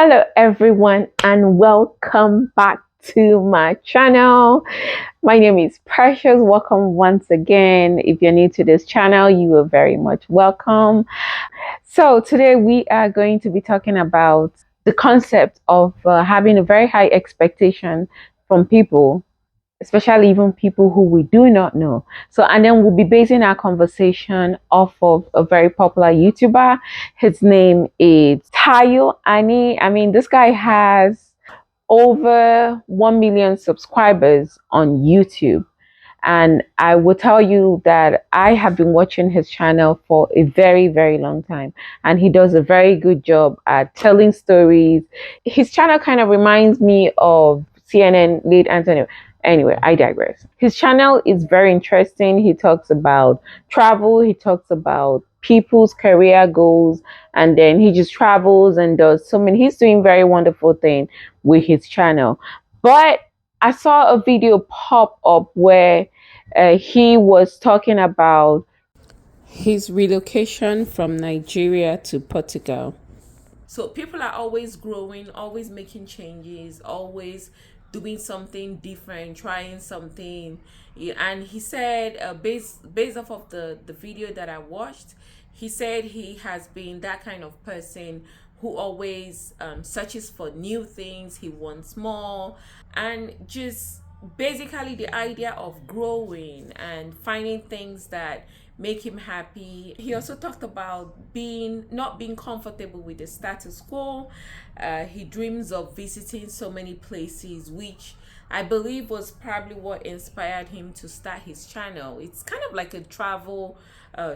Hello, everyone, and welcome back to my channel. My name is Precious. Welcome once again. If you're new to this channel, you are very much welcome. So, today we are going to be talking about the concept of having a very high expectation from people, especially even people who we do not know. So, and then we'll be basing our conversation off of a very popular YouTuber. His name is Tayo Ani. I mean, this guy has over 1 million subscribers on YouTube. And I will tell you that I have been watching his channel for a very, very long time. And he does a very good job at telling stories. His channel kind of reminds me of CNN lead Anthony. Anyway, I digress. His channel is very interesting. He talks about travel, he talks about people's career goals, and then he just travels and does so many. He's doing very wonderful thing with his channel. But I saw a video pop up where he was talking about his relocation from Nigeria to Portugal. So people are always growing, always making changes, always doing something different, trying something. Yeah, and he said, based off of the video that I watched, he said he has been that kind of person who always searches for new things. He wants more, and just basically the idea of growing and finding things that make him happy. He also talked about being not being comfortable with the status quo. He dreams of visiting so many places, which I believe was probably what inspired him to start his channel. It's kind of like a travel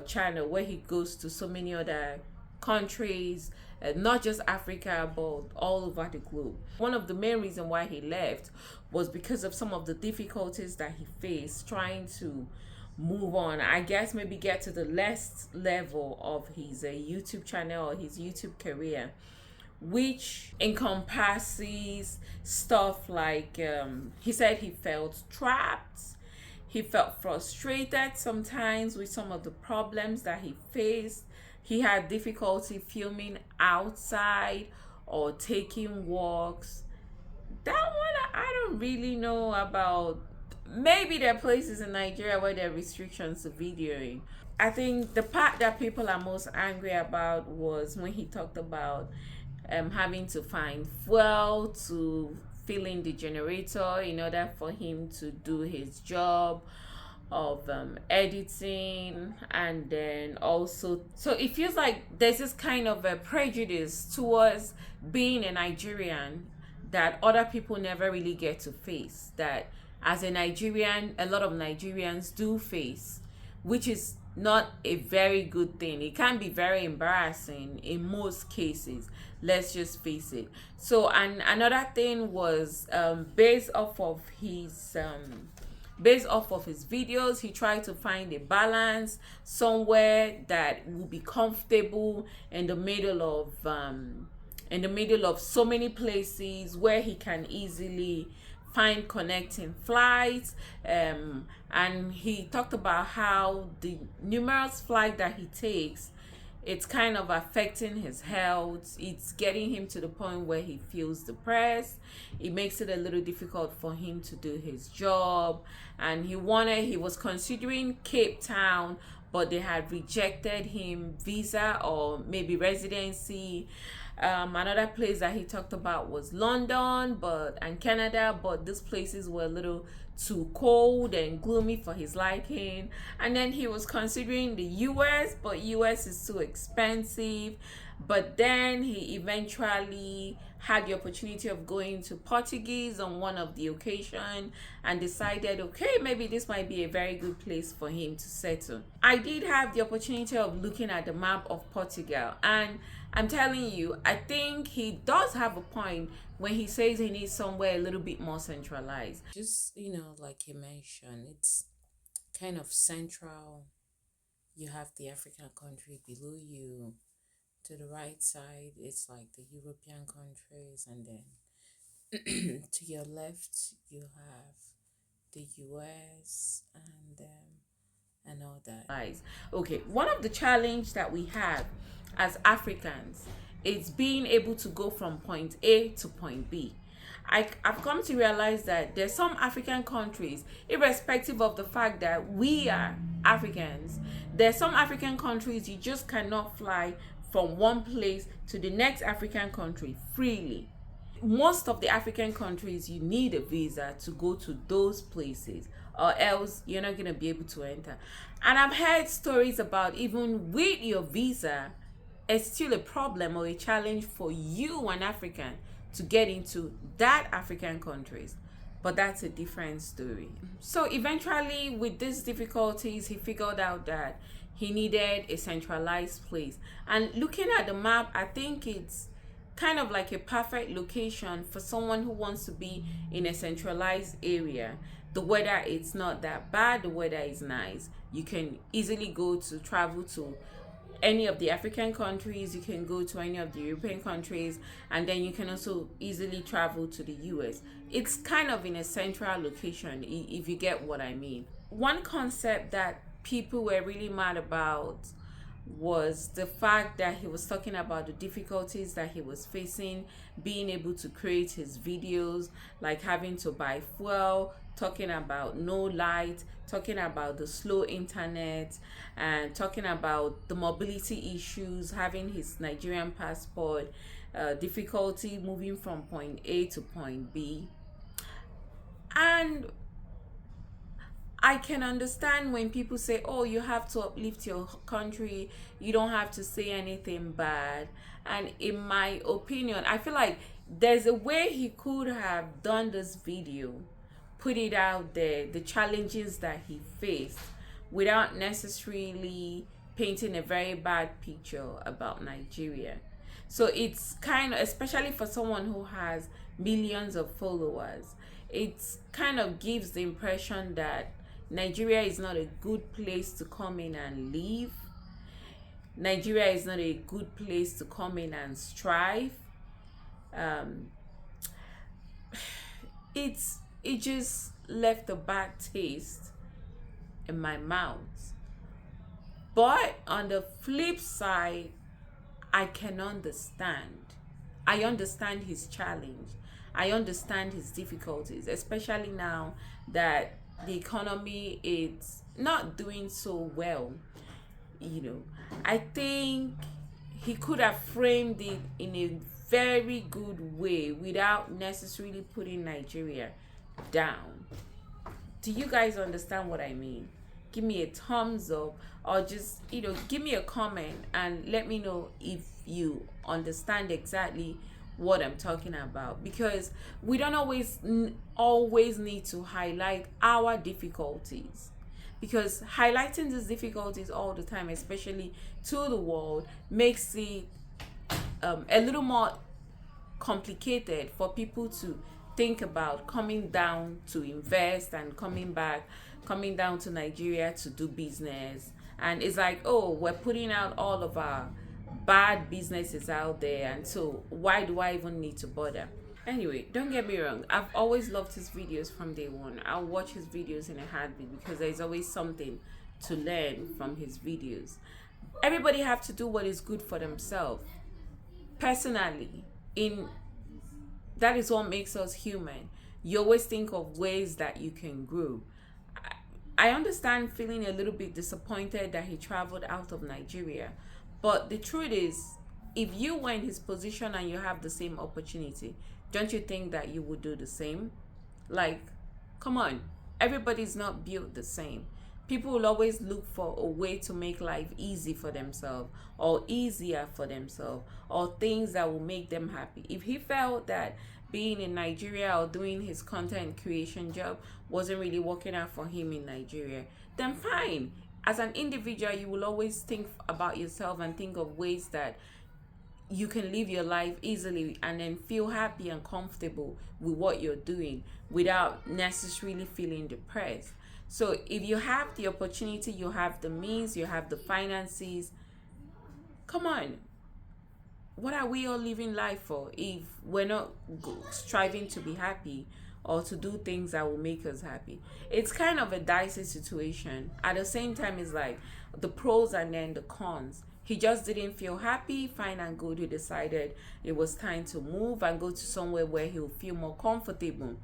channel where he goes to so many other countries, not just Africa, but all over the globe. One of the main reasons why he left was because of some of the difficulties that he faced trying to move on. I guess maybe get to the last level of his YouTube channel or his YouTube career, which encompasses stuff like he said he felt trapped, he felt frustrated sometimes with some of the problems that he faced. He had difficulty filming outside or taking walks. That one I don't really know about. Maybe there are places in Nigeria where there are restrictions to videoing. I think the part that people are most angry about was when he talked about having to find fuel to fill in the generator in order for him to do his job of editing. And then also, so it feels like there's this kind of a prejudice towards being a Nigerian that other people never really get to face, that as a Nigerian a lot of Nigerians do face, which is not a very good thing. It can be very embarrassing in most cases, let's just face it. So, and another thing was based off of his videos, he tried to find a balance somewhere that will be comfortable in the middle of so many places where he can easily find connecting flights. And he talked about how the numerous flight that he takes, it's kind of affecting his health. It's getting him to the point where he feels depressed. It makes it a little difficult for him to do his job. And he was considering Cape Town, but they had rejected him visa or maybe residency. Another place that he talked about was London and Canada, but these places were a little too cold and gloomy for his liking. And then he was considering the US, but US is too expensive. But then he eventually had the opportunity of going to Portuguese on one of the occasion and decided, okay, maybe this might be a very good place for him to settle. I did have the opportunity of looking at the map of Portugal, and I'm telling you, I think he does have a point when he says he needs somewhere a little bit more centralized. Just, like you mentioned, it's kind of central. You have the African country below you. To the right side, it's like the European countries, and then to your left, you have the US, and and all that. Guys, okay, one of the challenge that we have as Africans is being able to go from point A to point B. I've come to realize that there's some African countries, irrespective of the fact that we are Africans, there's some African countries you just cannot fly from one place to the next African country freely. Most of the African countries, you need a visa to go to those places, or else you're not going to be able to enter. And I've heard stories about even with your visa, it's still a problem or a challenge for you, an African, to get into that African countries. But that's a different story. So eventually, with these difficulties, he figured out that he needed a centralized place. And looking at the map, I think it's kind of like a perfect location for someone who wants to be in a centralized area. The weather it's not that bad, the weather is nice. You can easily go to travel to any of the African countries, you can go to any of the European countries, and then you can also easily travel to the US. It's kind of in a central location, if you get what I mean. One concept that people were really mad about was the fact that he was talking about the difficulties that he was facing being able to create his videos, like having to buy fuel, talking about no light, talking about the slow internet, and talking about the mobility issues, having his Nigerian passport, difficulty moving from point A to point B. And I can understand when people say, oh, you have to uplift your country, you don't have to say anything bad. And in my opinion, I feel like there's a way he could have done this video, put it out there, the challenges that he faced, without necessarily painting a very bad picture about Nigeria. So it's kind of, especially for someone who has millions of followers, it kind of gives the impression that Nigeria is not a good place to come in and live. Nigeria is not a good place to come in and strive. Um, it just left a bad taste in my mouth. But on the flip side, I can understand. I understand his challenge. I understand his difficulties, especially now that the economy is not doing so well. You know, I think he could have framed it in a very good way without necessarily putting Nigeria down. Do you guys understand what I mean? Give me a thumbs up, or just, give me a comment and let me know if you understand exactly what I'm talking about, because we don't always need to highlight our difficulties, because highlighting these difficulties all the time, especially to the world, makes it a little more complicated for people to think about coming down to invest and coming down to Nigeria to do business. And it's like, oh, we're putting out all of our bad businesses out there, and so why do I even need to bother? Anyway, don't get me wrong, I've always loved his videos from day one. I'll watch his videos in a heartbeat because there's always something to learn from his videos. Everybody have to do what is good for themselves. Personally, in that is what makes us human. You always think of ways that you can grow. I understand feeling a little bit disappointed that he traveled out of Nigeria, but the truth is, if you were in his position and you have the same opportunity, don't you think that you would do the same? Like, come on, everybody's not built the same. People will always look for a way to make life easy for themselves, or easier for themselves, or things that will make them happy. If he felt that being in Nigeria or doing his content creation job wasn't really working out for him in Nigeria, then fine. As an individual, you will always think about yourself and think of ways that you can live your life easily and then feel happy and comfortable with what you're doing without necessarily feeling depressed. So if you have the opportunity, you have the means, you have the finances, come on. What are we all living life for if we're not striving to be happy, or to do things that will make us happy. It's kind of a dicey situation. At the same time, it's like the pros and then the cons. He just didn't feel happy, fine and good. He decided it was time to move and go to somewhere where he'll feel more comfortable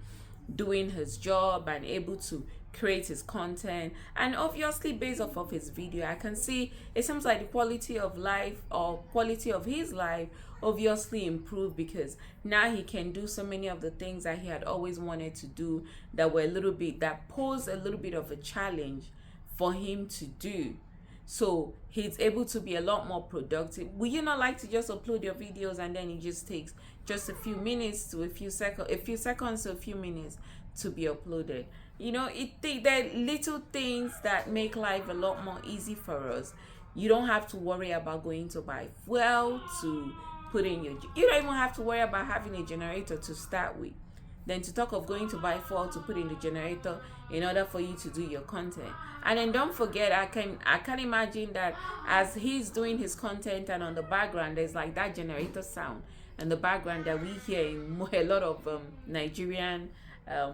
doing his job and able to create his content. And obviously, based off of his video, I can see it seems like the quality of life or quality of his life obviously improved, because now he can do so many of the things that he had always wanted to do, that were a little bit, that posed a little bit of a challenge for him to do. So he's able to be a lot more productive. Would you not like to just upload your videos and then it just takes just a few minutes to a few seconds to a few minutes to be uploaded? You know, there are little things that make life a lot more easy for us. You don't have to worry about going to buy fuel to put in your. You don't even have to worry about having a generator to start with. Then to talk of going to buy fuel to put in the generator in order for you to do your content. And then don't forget, I can imagine that as he's doing his content and on the background there's like that generator sound in the background that we hear in a lot of Nigerian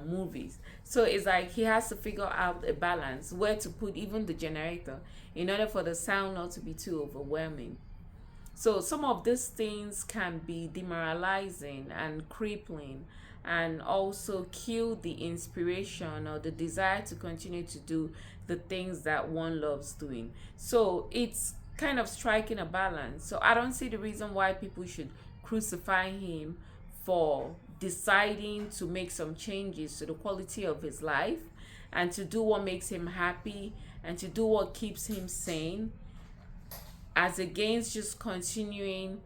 movies. So it's like he has to figure out a balance where to put even the generator in order for the sound not to be too overwhelming. So some of these things can be demoralizing and crippling, and also kill the inspiration or the desire to continue to do the things that one loves doing. So it's kind of striking a balance. So I don't see the reason why people should crucify him for deciding to make some changes to the quality of his life and to do what makes him happy and to do what keeps him sane, as against just continuing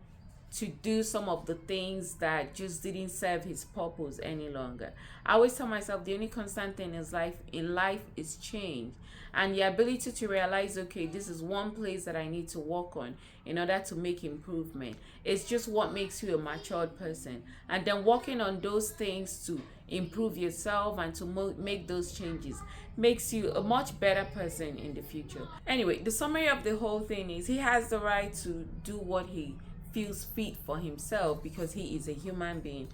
to do some of the things that just didn't serve his purpose any longer. I always tell myself the only constant thing in life is change, and the ability to realize, okay, this is one place that I need to work on in order to make improvement. It's just what makes you a matured person, and then working on those things to improve yourself and to make those changes makes you a much better person in the future. Anyway, the summary of the whole thing is he has the right to do what he feels fit for himself, because he is a human being,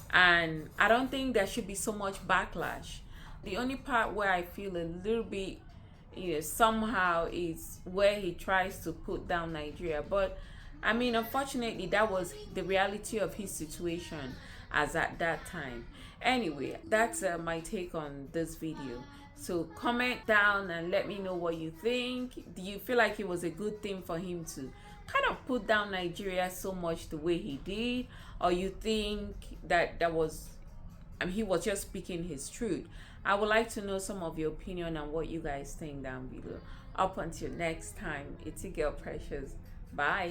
and I don't think there should be so much backlash. The only part where I feel a little bit, somehow, is where he tries to put down Nigeria. But I mean, unfortunately, that was the reality of his situation as at that time. Anyway, that's my take on this video. So comment down and let me know what you think. Do you feel like it was a good thing for him to kind of put down Nigeria so much the way he did, or you think that he was just speaking his truth? I would like to know some of your opinion and what you guys think down below. Up until next time, it's your girl Precious. Bye.